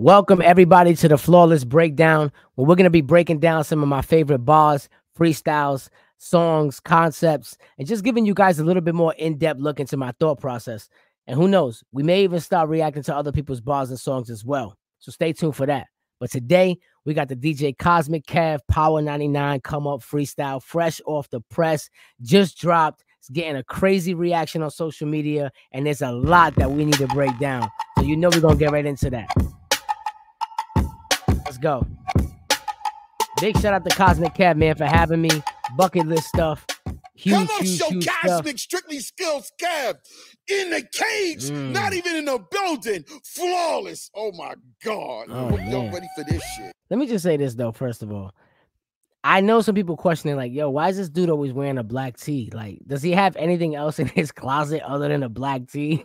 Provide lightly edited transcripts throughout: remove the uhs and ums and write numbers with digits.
Welcome everybody to the Flawless Breakdown, where we're going to be breaking down some of my favorite bars, freestyles, songs, concepts, and just giving you guys a little bit more in-depth look into my thought process. And who knows, we may even start reacting to other people's bars and songs as well. So stay tuned for that. But today, we got the DJ Cosmic Kev Power 99 come up freestyle, fresh off the press, just dropped. It's getting a crazy reaction on social media, and there's a lot that we need to break down. So you know we're going to get right into that. Let's go. Big shout out to Cosmic Kev, man, for having me. Bucket list stuff. Huge, huge Cosmic, strictly skills Kev in the cage, not even in the building. Flawless. Oh my God. Y'all ready for this shit? Let me just say this though, first of all. I know some people questioning, like, yo, why is this dude always wearing a black tee? Like, does he have anything else in his closet other than a black tee?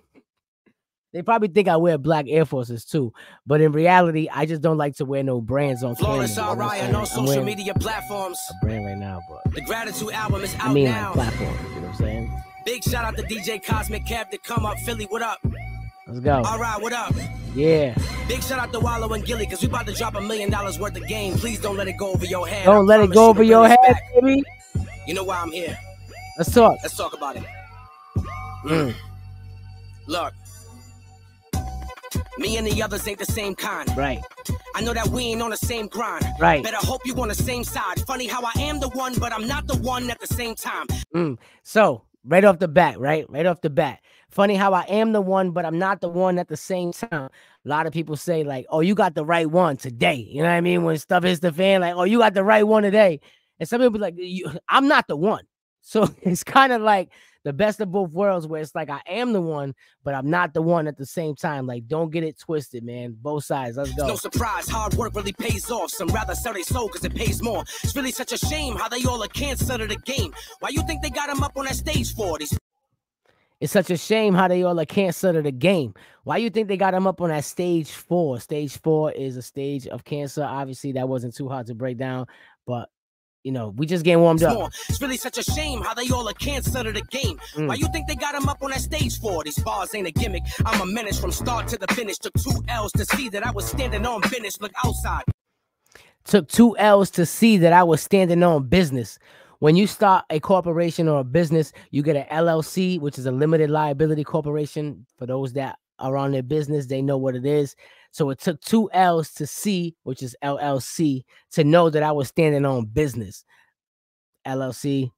They probably think I wear black Air Forces too, but in reality, I just don't like to wear no brands on camera. On social media platforms. A brand right now, but the Gratitude album is out like now. platforms, you know what I'm saying? Big shout out to DJ Cosmic Kev to come up. Philly, what up? Let's go. All right, what up? Yeah. Big shout out to Wallow and Gilly, because we about to drop $1 million worth of game. Please don't let it go over your head. Don't let it go over your head, baby. You know why I'm here. Let's talk. Let's talk about it. Look. Me and the others ain't the same kind. Right. I know that we ain't on the same grind. Right. Better hope you on the same side. Funny how I am the one, but I'm not the one at the same time. So, right off the bat, right? Right off the bat. Funny how I am the one, but I'm not the one at the same time. A lot of people say, like, oh, you got the right one today. You know what I mean? When stuff hits the fan, like, oh, you got the right one today. And some people be like, I'm not the one. So, it's kind of like the best of both worlds, where it's like I am the one, but I'm not the one at the same time. Like, don't get it twisted, man. Both sides. Let's go. No surprise, hard work really pays off. Some rather sell their soul because it pays more. It's really such a shame how they all are cancer to the game. Why you think they got him up on that stage for? It's such a shame how they all are cancer to the game. Why you think they got him up on that stage 4? Stage 4 is a stage of cancer. Obviously, that wasn't too hard to break down, but you know, we just getting warmed up. It's really such a shame how they all are cancer to the game. Why you think they got him up on that stage for? These bars ain't a gimmick. I'm a menace from start to the finish. Took 2 L's to see that I was standing on business. Look outside. Took 2 L's to see that I was standing on business. When you start a corporation or a business, you get an LLC, which is a limited liability corporation. For those that are on their business, they know what it is. So it took 2 L's to C, which is LLC, to know that I was standing on business. LLC,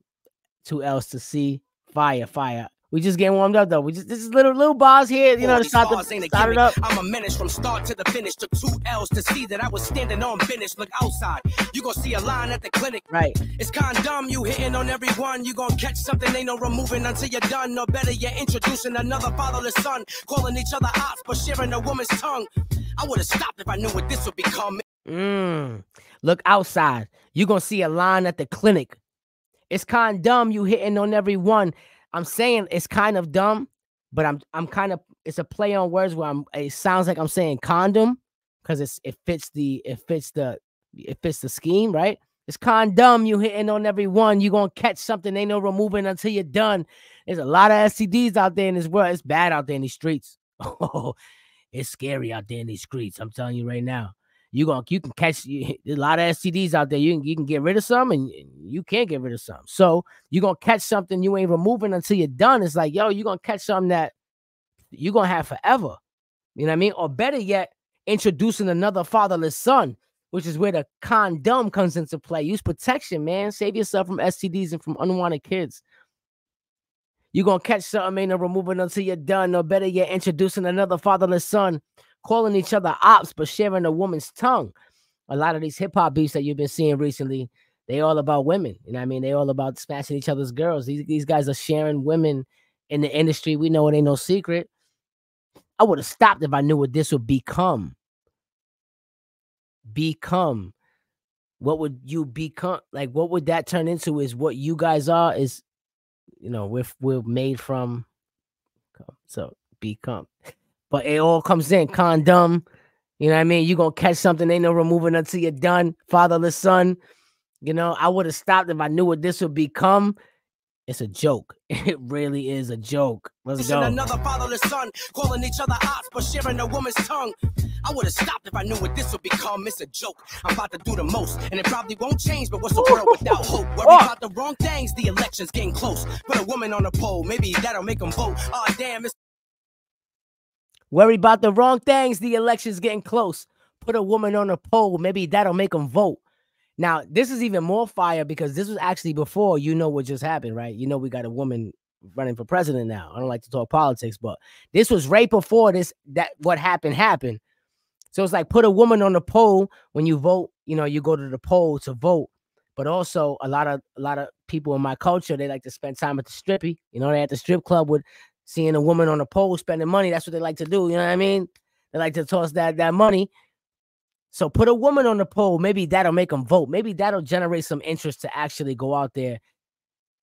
2 L's to C, fire. We just getting warmed up though. This is little bars here, you know, to start it up. I'm a menace from start to the finish. Took 2 L's to see that I was standing on business. Look outside. You gonna see a line at the clinic. Right. It's kind of dumb. You hitting on everyone. You gonna catch something. Ain't no removing until you're done. Or better, you're introducing another fatherless son. Calling each other ops, but sharing a woman's tongue. I would have stopped if I knew what this would become. Look outside. You gonna see a line at the clinic. It's kind of dumb. You hitting on everyone. I'm saying it's kind of dumb, but I'm kind of, it's a play on words where it sounds like I'm saying condom because it fits the scheme, right? It's kind of dumb. You hitting on everyone. You gonna catch something. Ain't no removing until you're done. There's a lot of STDs out there in this world. It's bad out there in these streets. Oh, it's scary out there in these streets. I'm telling you right now. You can catch a lot of STDs out there. You can get rid of some, and you can't get rid of some. So you're gonna catch something you ain't removing until you're done. It's like, yo, you're gonna catch something that you're gonna have forever. You know what I mean? Or better yet, introducing another fatherless son, which is where the condom comes into play. Use protection, man. Save yourself from STDs and from unwanted kids. You're gonna catch something, ain't no removing until you're done. Or better yet, introducing another fatherless son. Calling each other ops, but sharing a woman's tongue. A lot of these hip-hop beats that you've been seeing recently, they all about women. You know what I mean? They all about smashing each other's girls. These guys are sharing women in the industry. We know it ain't no secret. I would have stopped if I knew what this would become. What would you become? Like, what would that turn into? Is what you guys are is, you know, we're made from. So become. But it all comes in condom. You know what I mean? You're going to catch something. Ain't no removing until you're done. Fatherless son. You know, I would have stopped if I knew what this would become. It's a joke. It really is a joke. Let's go. Another fatherless son, calling each other ops, but sharing a woman's tongue. I would have stopped if I knew what this would become. It's a joke. I'm about to do the most, and it probably won't change, but what's the world without hope? Worry about the wrong things, the election's getting close. Put a woman on a poll, maybe that'll make them vote. Oh, damn, it's... Worry about the wrong things, the election's getting close. Put a woman on a poll, maybe that'll make them vote. Now, this is even more fire because this was actually before what just happened, right? We got a woman running for president now. I don't like to talk politics, but this was right before what happened. So it's like, put a woman on the poll when you vote. You go to the poll to vote. But also a lot of people in my culture, they like to spend time at the strippy. They at the strip club with seeing a woman on the pole spending money. That's what they like to do. You know what I mean? They like to toss that money. So put a woman on the poll. Maybe that'll make them vote. Maybe that'll generate some interest to actually go out there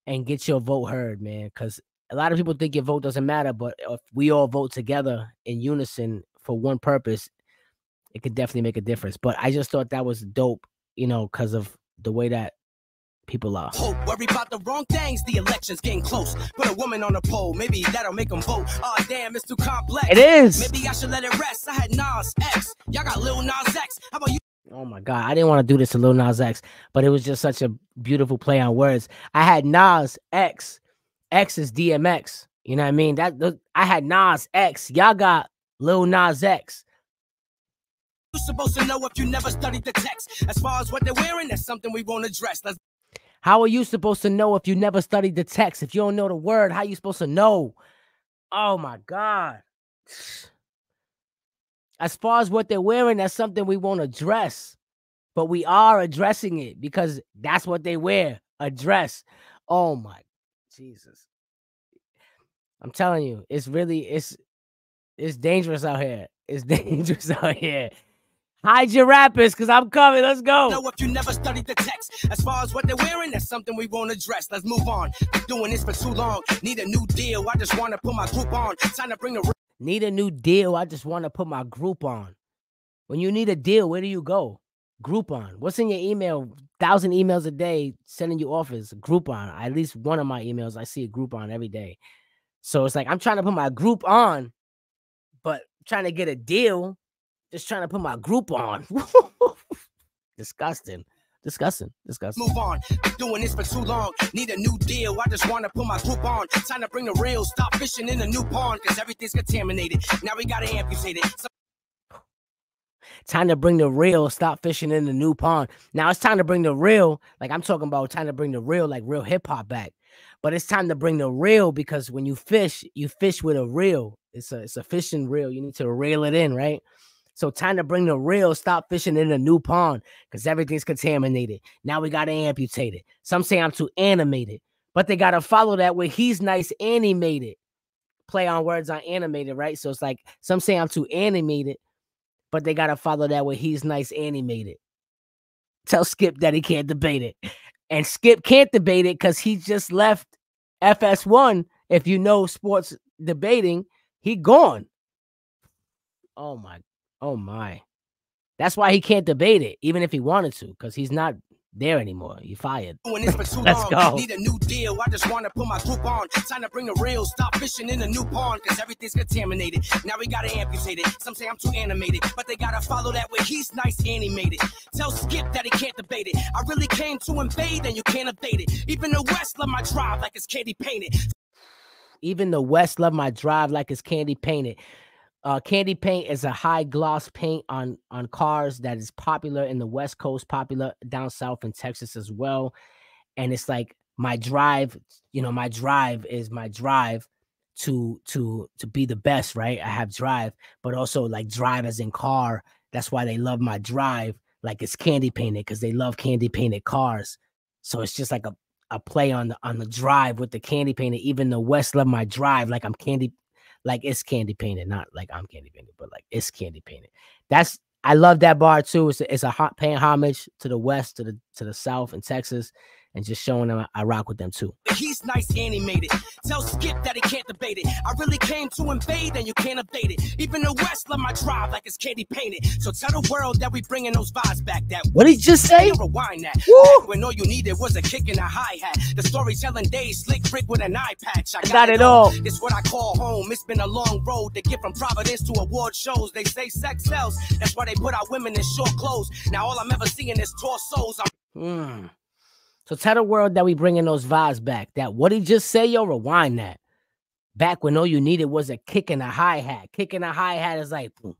and get your vote heard, man. Because a lot of people think your vote doesn't matter, but if we all vote together in unison for one purpose, it could definitely make a difference. But I just thought that was dope, because of the way that people are. Hope, worry about the wrong things, the election's getting close. Put a woman on a poll, maybe that'll make them vote. Oh, damn, it's too complex. It is. Maybe I should let it rest. I had Nas X. Y'all got Lil Nas X. How about you? Oh my God, I didn't want to do this to Lil Nas X, but it was just such a beautiful play on words. I had Nas X. X is DMX. You know what I mean? I had Nas X. Y'all got Lil Nas X. You're supposed to know if you never studied the text. As far as what they're wearing, that's something we won't address. How are you supposed to know if you never studied the text? If you don't know the word, how are you supposed to know? Oh my God. As far as what they're wearing, that's something we won't address. But we are addressing it because that's what they wear. A dress. Oh my Jesus. I'm telling you, it's dangerous out here. It's dangerous out here. Hide your rappers, because I'm coming. Let's go. Know if you never studied the text. As far as what they're wearing, that's something we won't address. Let's move on. Been doing this for too long. Need a new deal. I just want to put my group on. Time to bring the... Need a new deal. I just want to put my group on. When you need a deal, where do you go? Groupon. What's in your email? 1,000 emails a day sending you offers. Groupon. At least one of my emails, I see a Groupon every day. So it's like, I'm trying to put my group on, but trying to get a deal. Just trying to put my group on. Disgusting. Move on. Been doing this for too long. Need a new deal. I just want to put my group on. Time to bring the real. Stop fishing in a new pond because everything's contaminated. Now we got to amputate it. Time to bring the real. Stop fishing in the new pond. Now it's time to bring the real. Like I'm talking about time to bring the real, like real hip hop back. But it's time to bring the real because when you fish with a reel. It's a fishing reel. You need to reel it in, right? So time to bring the real. Stop fishing in a new pond because everything's contaminated. Now we got to amputate it. Some say I'm too animated, but they got to follow that with he's nice animated. Play on words on animated, right? So it's like some say I'm too animated, but they got to follow that with he's nice animated. Tell Skip that he can't debate it. And Skip can't debate it because he just left FS1. If you know sports debating, he gone. Oh my. That's why he can't debate it, even if he wanted to, because he's not there anymore. You fired. Let's go. Need a new deal. I just want to put my group on. Time to bring the real. Stop fishing in a new pond because everything's contaminated. Now we got to amputate it. Some say I'm too animated, but they got to follow that with he's nice animated. Tell Skip that he can't debate it. I really came to invade and you can't evade it. Even the West love my drive like it's candy painted. Even the West love my drive like it's candy painted. Candy paint is a high gloss paint on cars that is popular in the West Coast, popular down south in Texas as well. And it's like my drive, my drive is my drive to be the best, right? I have drive, but also like drive as in car. That's why they love my drive like it's candy painted because they love candy painted cars. So it's just like a play on the drive with the candy painted. Even the West love my drive like I'm candy. Like it's candy painted, not like I'm candy painted, but like it's candy painted. I love that bar too. It's a paying homage to the West, to the South in Texas. and just showing them I rock with them too. He's nice animated. Tell Skip that he can't debate it. I really came to invade and you can't evade it. Even the West love my drive like it's candy painted. So tell the world that we bringing those vibes back. That what did he just say? Rewind that. Back when all you needed was a kick and a hi-hat. The storytelling days, slick Rick with an eye patch. I got it all. It's what I call home. It's been a long road to get from Providence to award shows. They say sex sells. That's why they put out women in short clothes. Now all I'm ever seeing is torsos. So tell the world that we bringing those vibes back. That what he just say, yo, rewind that. Back when all you needed was a kick and a hi-hat. Kicking a hi-hat is like boom,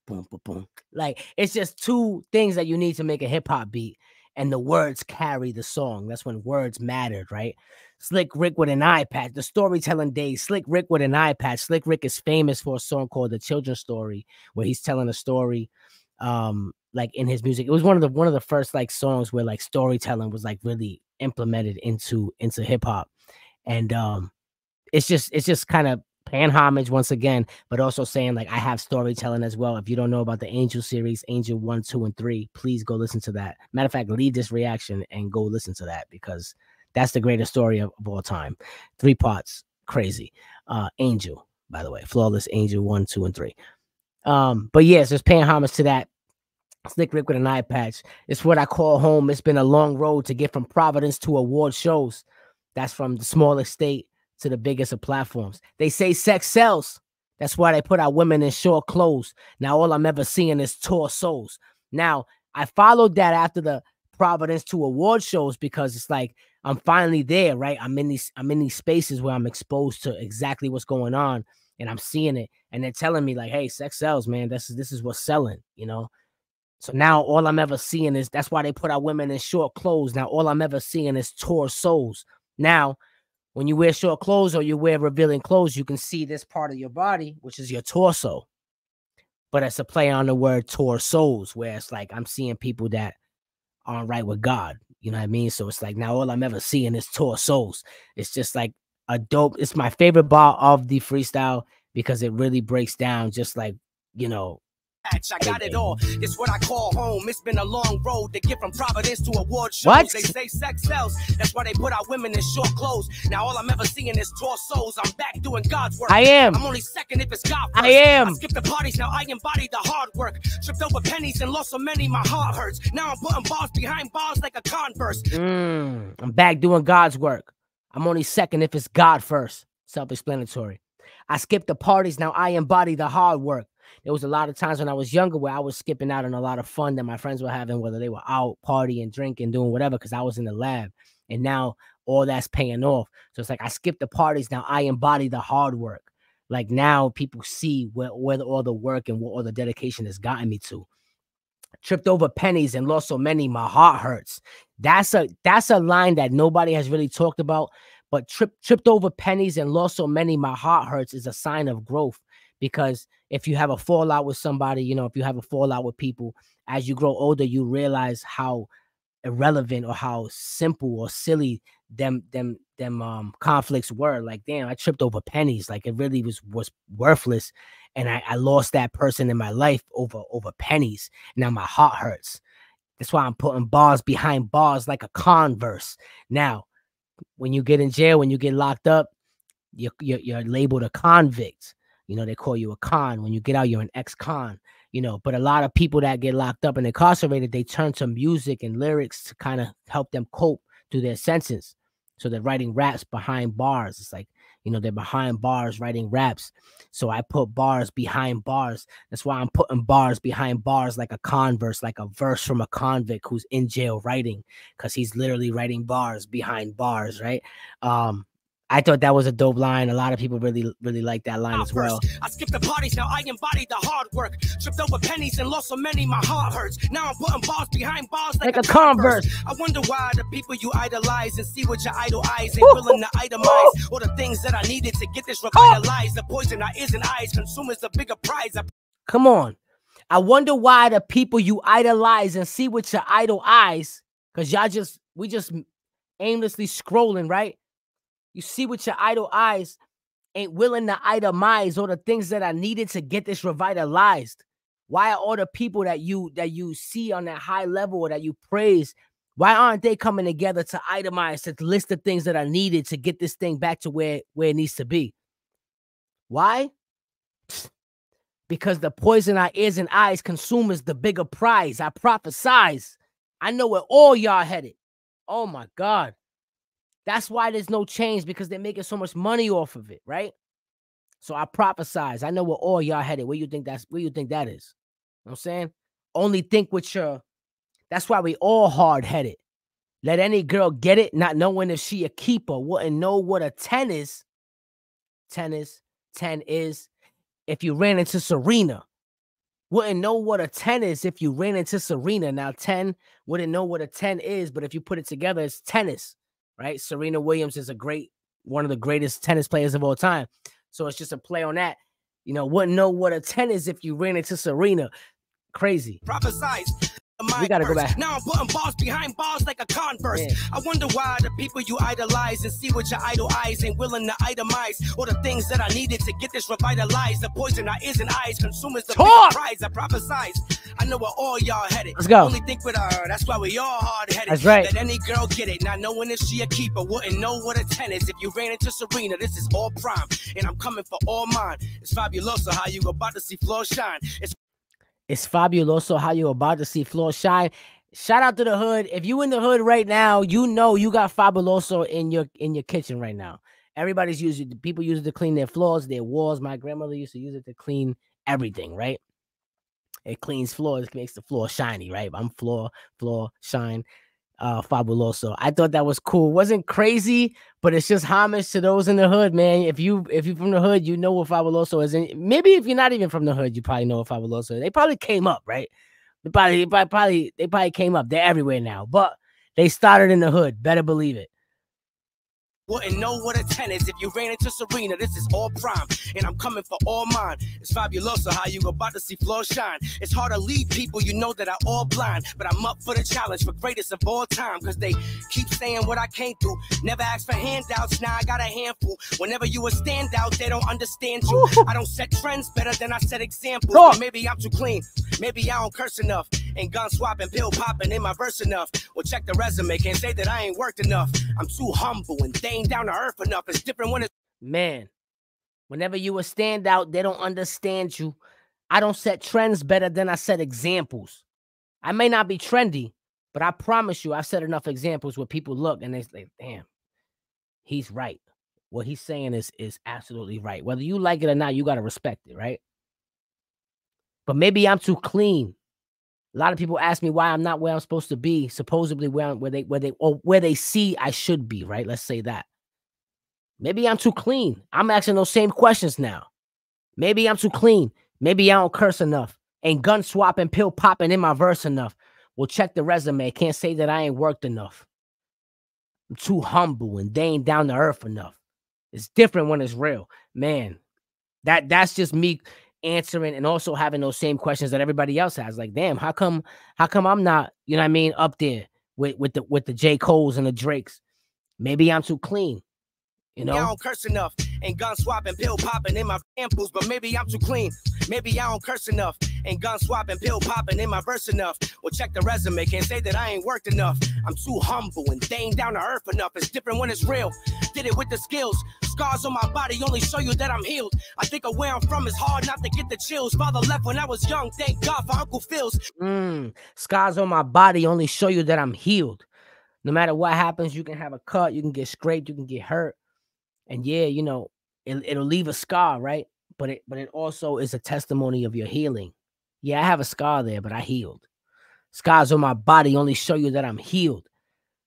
boom, boom, boom. Like it's just two things that you need to make a hip-hop beat. And the words carry the song. That's when words mattered, right? Slick Rick with an eye patch. The storytelling days. Slick Rick with an eye patch. Slick Rick is famous for a song called The Children's Story, where he's telling a story like in his music. It was one of the first like songs where like storytelling was like really implemented into hip hop. And it's just kind of paying homage once again, but also saying like I have storytelling as well. If you don't know about the Angel series, Angel 1, 2, and 3, please go listen to that. Matter of fact, leave this reaction and go listen to that because that's the greatest story of all time. 3 parts, crazy. Angel, by the way, Flawless Angel 1, 2, and 3. But yes, just paying homage to that. Slick Rick with an eye patch. It's what I call home. It's been a long road to get from Providence to award shows. That's from the smallest state to the biggest of platforms. They say sex sells. That's why they put out women in short clothes. Now all I'm ever seeing is torsos. Now I followed that after the Providence to award shows because it's like I'm finally there, right? I'm in these spaces where I'm exposed to exactly what's going on and I'm seeing it. And they're telling me like, hey, sex sells, man. This is what's selling, you know? So now all I'm ever seeing is, that's why they put out women in short clothes. Now all I'm ever seeing is torsos. Now, when you wear short clothes or you wear revealing clothes, you can see this part of your body, which is your torso. But it's a play on the word torsos, where it's like I'm seeing people that aren't right with God. You know what I mean? So it's like now all I'm ever seeing is torsos. It's just like a dope. It's my favorite bar of the freestyle because it really breaks down just like, you know, I got it all. It's what I call home. It's been a long road to get from Providence to award shows. What? They say sex sells. That's why they put out women in short clothes. Now all I'm ever seeing is torsos. I'm back doing God's work. I am. I'm only second if it's God first. I am. I skip the parties. Now I embody the hard work. Tripped over pennies and lost so many. My heart hurts. Now I'm putting bars behind bars like a Converse. I'm back doing God's work. I'm only second if it's God first. Self-explanatory. I skip the parties. Now I embody the hard work. There was a lot of times when I was younger where I was skipping out on a lot of fun that my friends were having, whether they were out partying, drinking, doing whatever, because I was in the lab. And now all that's paying off. So it's like I skip the parties. Now I embody the hard work. Like now people see where all the work and what all the dedication has gotten me to. Tripped over pennies and lost so many, my heart hurts. That's a line that nobody has really talked about. But tripped over pennies and lost so many, my heart hurts is a sign of growth. Because if you have a fallout with somebody, you know, if you have a fallout with people, as you grow older, you realize how irrelevant or how simple or silly them conflicts were. Like, damn, I tripped over pennies. Like, it really was worthless. And I lost that person in my life over pennies. Now my heart hurts. That's why I'm putting bars behind bars like a Converse. Now, when you get in jail, when you get locked up, you're labeled a convict. You know, they call you a con. When you get out, you're an ex-con, you know. But a lot of people that get locked up and incarcerated, they turn to music and lyrics to kind of help them cope through their senses. So they're writing raps behind bars. It's like, you know, they're behind bars writing raps. So I put bars behind bars. That's why I'm putting bars behind bars like a Converse, like a verse from a convict who's in jail writing, because he's literally writing bars behind bars, right? I thought that was a dope line. A lot of people really like that line as well. I skip the parties, now I embody the hard work. Tripped over pennies and lost so many, my heart hurts. Now I'm putting bars behind bars like a Converse. I wonder why the people you idolize and see with your idle eyes ain't willing to itemize all the things that I needed to get this revitalized. The poison our ears and eyes consume is the bigger prize. Come on. I wonder why the people you idolize and see with your idle eyes, because we just aimlessly scrolling, right? You see with your idle eyes, ain't willing to itemize all the things that are needed to get this revitalized. Why are all the people that you see on that high level or that you praise, Why aren't they coming together to itemize, to list the things that are needed to get this thing back to where it needs to be? Why? Because the poison our ears and eyes consume is the bigger prize. I prophesize. I know where all y'all headed. Oh my God. That's why there's no change, because they're making so much money off of it, right? So I prophesize. I know where all y'all headed. Where you think that is? You know what I'm saying? Only think with your. That's why we all hard-headed. Let any girl get it, not knowing if she a keeper. Wouldn't know what a 10 is. 10 is. If you ran into Serena. Wouldn't know what a 10 is if you ran into Serena. Now 10 wouldn't know what a 10 is, but if you put it together, it's tennis, right? Serena Williams is one of the greatest tennis players of all time. So it's just a play on that. You know, wouldn't know what a 10 is if you ran into Serena. Crazy. Prophesize. We gotta go back. Now I'm putting balls behind balls like a Converse. Yeah. I wonder why the people you idolize and see with your idle eyes ain't willing to itemize all the things that I needed to get this revitalized. The poison our ears and eyes consumers the prize. I prophesize. I know where all y'all headed. Let's go. Only think with her. That's why we all hard headed. That's right. Let any girl get it. Not knowing if she a keeper. Wouldn't know what a 10 is if you ran into Serena. This is all prime, and I'm coming for all mine. It's fabuloso how you about to see floor shine. It's fabuloso how you about to see floor shine. Shout out to the hood. If you in the hood right now, you know you got fabuloso in your kitchen right now. Everybody's using it. People use it to clean their floors, their walls. My grandmother used to use it to clean everything, right? It cleans floors, it makes the floor shiny, right? I'm floor shine. Fabuloso. I thought that was cool. Wasn't crazy, but it's just homage to those in the hood, man. If you from the hood, you know what Fabuloso is. And maybe if you're not even from the hood, you probably know what Fabuloso is. They probably came up, right? They probably came up. They're everywhere now, but they started in the hood. Better believe it. Wouldn't know what a 10 is if you ran into Serena. This is all prime, and I'm coming for all mine. It's fabuloso how you about to see floor shine. It's hard to lead people, you know that I all blind, but I'm up for the challenge for greatest of all time, because they keep saying what I can't do. Never ask for handouts, now I got a handful. Whenever you a standout, they don't understand you. I don't set trends better than I set examples. But maybe I'm too clean, maybe I don't curse enough, ain't gun swapping, pill popping in my verse enough. Well, check the resume, can't say that I ain't worked enough. I'm too humble and they ain't down to earth enough. It's different when it's... Man, whenever you a standout, they don't understand you. I don't set trends better than I set examples. I may not be trendy, but I promise you, I've set enough examples where people look and they say, damn, he's right. What he's saying is absolutely right. Whether you like it or not, you got to respect it, right? But maybe I'm too clean. A lot of people ask me why I'm not where I'm supposed to be, supposedly where they see I should be, right? Let's say that. Maybe I'm too clean. I'm asking those same questions now. Maybe I'm too clean. Maybe I don't curse enough. Ain't gun swapping, pill popping in my verse enough. Well, check the resume. Can't say that I ain't worked enough. I'm too humble and they ain't down to earth enough. It's different when it's real. Man, that's just me answering and also having those same questions that everybody else has. Like, damn, how come I'm not, you know what I mean, up there with the J. Coles and the Drakes? Maybe I'm too clean. You know? I don't curse enough. Ain't gun swapping, pill popping in my samples, but maybe I'm too clean. Maybe I don't curse enough. Ain't gun swapping, pill popping in my verse enough. Well, check the resume. Can't say that I ain't worked enough. I'm too humble and they ain't down to earth enough. It's different when it's real. Did it with the skills. Scars on my body only show you that I'm healed. I think of where I'm from is hard not to get the chills. Father left when I was young. Thank God for Uncle Phil's. Scars on my body only show you that I'm healed. No matter what happens, you can have a cut, you can get scraped, you can get hurt. And yeah, you know, it'll leave a scar, right? But it also is a testimony of your healing. Yeah, I have a scar there, but I healed. Scars on my body only show you that I'm healed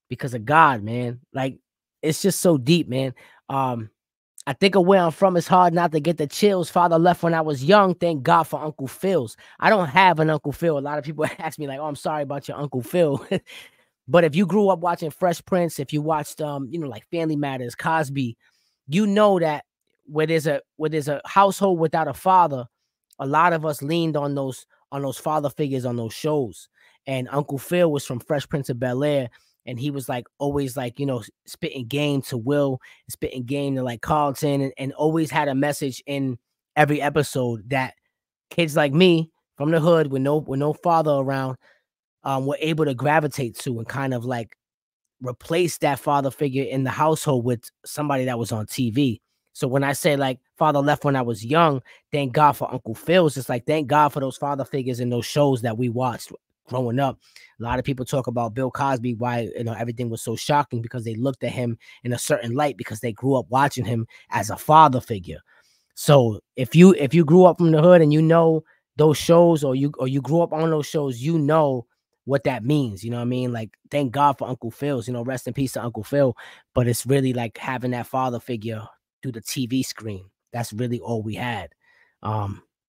because of God, man. Like, it's just so deep, man. I think of where I'm from. It's hard not to get the chills. Father left when I was young. Thank God for Uncle Phil's. I don't have an Uncle Phil. A lot of people ask me like, oh, I'm sorry about your Uncle Phil. But if you grew up watching Fresh Prince, if you watched, like Family Matters, Cosby, you know that where there's a household without a father, a lot of us leaned on those father figures on those shows. And Uncle Phil was from Fresh Prince of Bel-Air, and he was like always like, spitting game to Will, spitting game to like Carlton, and always had a message in every episode that kids like me from the hood with no father around, were able to gravitate to and kind of like replace that father figure in the household with somebody that was on TV. So when I say like father left when I was young, thank God for Uncle Phil's. It's like thank God for those father figures in those shows that we watched growing up. A lot of people talk about Bill Cosby, why everything was so shocking, because they looked at him in a certain light because they grew up watching him as a father figure. So if you grew up from the hood and you know those shows, or you grew up on those shows, you know what that means. You know what I mean? Like, thank God for Uncle Phil's, rest in peace to Uncle Phil. But it's really like having that father figure through the TV screen. That's really all we had.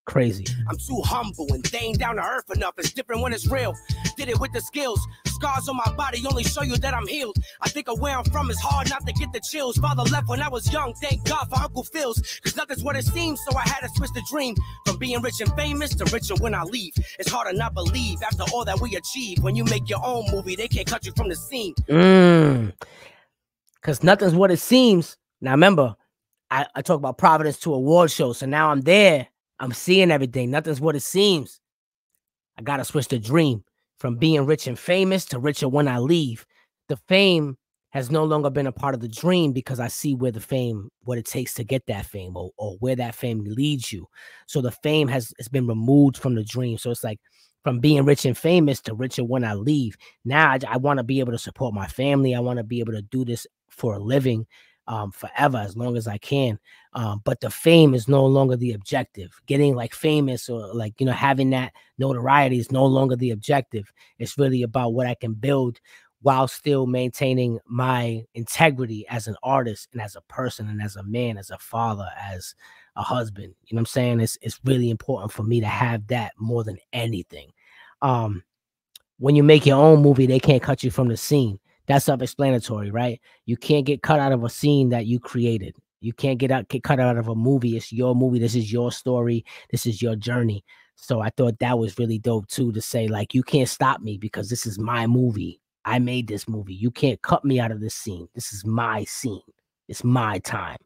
Crazy. I'm too humble and they ain't down to earth enough. It's different when it's real. Did it with the skills. Scars on my body only show you that I'm healed. I think of where I'm from is hard not to get the chills. Father left when I was young. Thank God for Uncle Phil's. Cause nothing's what it seems. So I had to switch the dream from being rich and famous to richer when I leave. It's hard to not believe after all that we achieve. When you make your own movie, they can't cut you from the scene. Cause nothing's what it seems. Now remember, I talk about Providence to award shows. So now I'm there. I'm seeing everything. Nothing's what it seems. I got to switch the dream from being rich and famous to richer when I leave. The fame has no longer been a part of the dream because I see where the fame, what it takes to get that fame, or where that fame leads you. So the fame has been removed from the dream. So it's like from being rich and famous to richer when I leave. Now I want to be able to support my family. I want to be able to do this for a living forever, as long as I can. But the fame is no longer the objective. Getting like famous or like, having that notoriety is no longer the objective. It's really about what I can build while still maintaining my integrity as an artist and as a person and as a man, as a father, as a husband. You know what I'm saying? It's really important for me to have that more than anything. When you make your own movie, they can't cut you from the scene. That's self-explanatory, right? You can't get cut out of a scene that you created. You can't get cut out of a movie. It's your movie. This is your story. This is your journey. So I thought that was really dope too, to say like, you can't stop me because this is my movie. I made this movie. You can't cut me out of this scene. This is my scene. It's my time.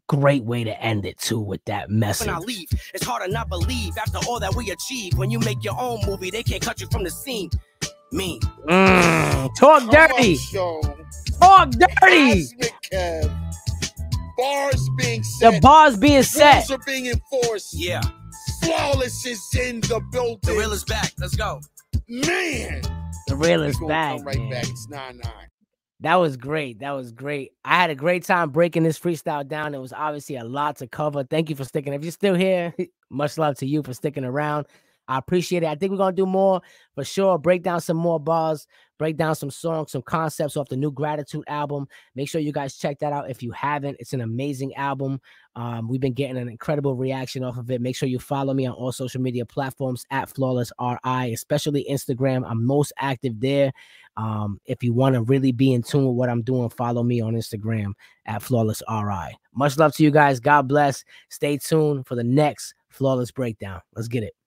Great way to end it too, with that message. When I leave, it's hard to not believe after all that we achieve. When you make your own movie, they can't cut you from the scene. Me. Talk dirty. Talk dirty. Bars being set. The bars being set. Rules are being enforced. Yeah. Flawless is in the building. The real is back. Let's go. Man. The real is back. Come right back. It's 9-9. That was great. That was great. I had a great time breaking this freestyle down. It was obviously a lot to cover. Thank you for sticking. If you're still here, much love to you for sticking around. I appreciate it. I think we're going to do more for sure. Break down some more bars, break down some songs, some concepts off the new Gratitude album. Make sure you guys check that out if you haven't. It's an amazing album. We've been getting an incredible reaction off of it. Make sure you follow me on all social media platforms at FlawlessRI, especially Instagram. I'm most active there. If you want to really be in tune with what I'm doing, follow me on Instagram at FlawlessRI. Much love to you guys. God bless. Stay tuned for the next Flawless Breakdown. Let's get it.